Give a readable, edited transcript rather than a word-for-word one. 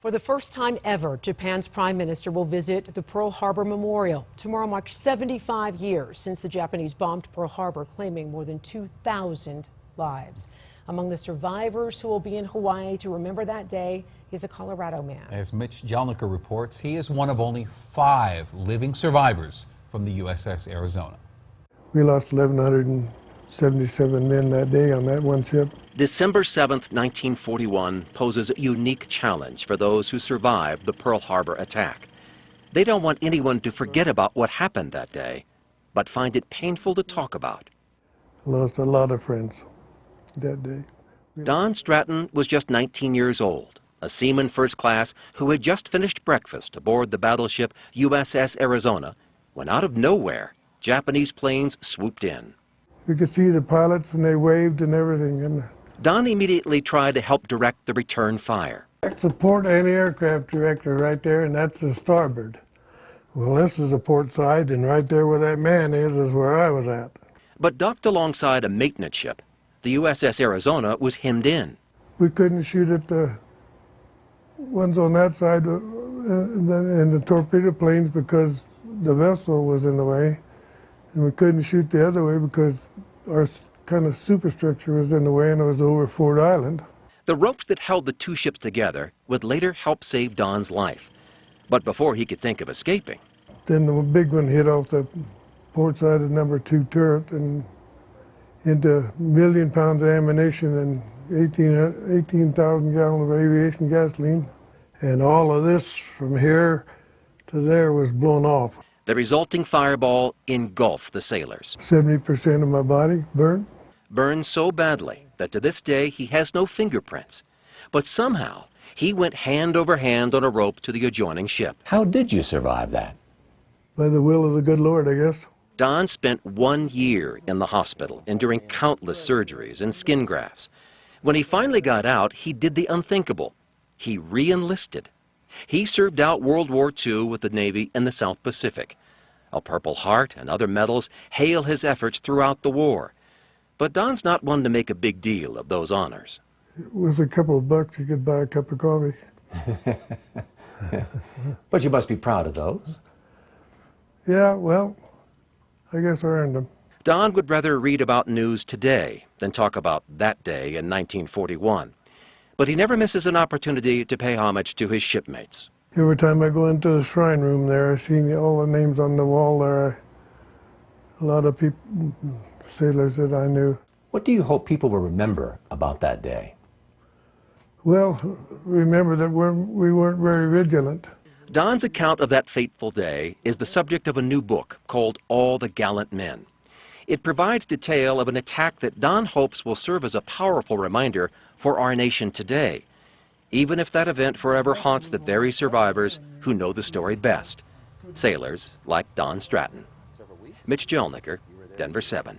For the first time ever, Japan's prime minister will visit the Pearl Harbor Memorial. Tomorrow marks 75 years since the Japanese bombed Pearl Harbor, claiming more than 2,000 lives. Among the survivors who will be in Hawaii to remember that day is a Colorado man. As Mitch Jelniker reports, he is one of only 5 living survivors from the USS Arizona. We lost 1,177 men that day on that one ship. December 7th, 1941 poses a unique challenge for those who survived the Pearl Harbor attack. They don't want anyone to forget about what happened that day, but find it painful to talk about. I lost a lot of friends that day. Don Stratton was just 19 years old, a seaman first class who had just finished breakfast aboard the battleship USS Arizona when out of nowhere, Japanese planes swooped in. We could see the pilots and they waved and everything. And Don immediately tried to help direct the return fire. that's the port anti-aircraft director right there, and that's the starboard. Well, this is the port side, and right there where that man is where I was at. But docked alongside a maintenance ship, the USS Arizona was hemmed in. We couldn't shoot at the ones on that side and the torpedo planes because the vessel was in the way. And we couldn't shoot the other way because our kind of superstructure was in the way and it was over Ford Island. The ropes that held the two ships together would later help save Don's life. But before he could think of escaping, Then the big one hit off the port side of number 2 turret and into a million pounds of ammunition and 18,000 gallons of aviation gasoline. And all of this from here to there was blown off. the resulting fireball engulfed the sailors. 70% of my body burnt. Burned so badly that to this day he has no fingerprints. But somehow he went hand over hand on a rope to the adjoining ship. How did you survive that? By the will of the good Lord, I guess. Don spent 1 year in the hospital, enduring countless surgeries and skin grafts. When he finally got out, he did the unthinkable. He re-enlisted. He served out World War II with the Navy in the South Pacific. A Purple Heart and other medals hail his efforts throughout the war. But Don's not one to make a big deal of those honors. With a couple of bucks, you could buy a cup of coffee. But you must be proud of those. Yeah, well, I guess I earned them. Don would rather read about news today than talk about that day in 1941. But he never misses an opportunity to pay homage to his shipmates. Every time I go into the shrine room there, I see all the names on the wall there. A lot of people, sailors that I knew. What do you hope people will remember about that day? Well, remember that we weren't very vigilant. Don's account of that fateful day is the subject of a new book called All the Gallant Men. It provides detail of an attack that Don hopes will serve as a powerful reminder for our nation today, even if that event forever haunts the very survivors who know the story best, sailors like Don Stratton. Mitch Jelniker, Denver 7.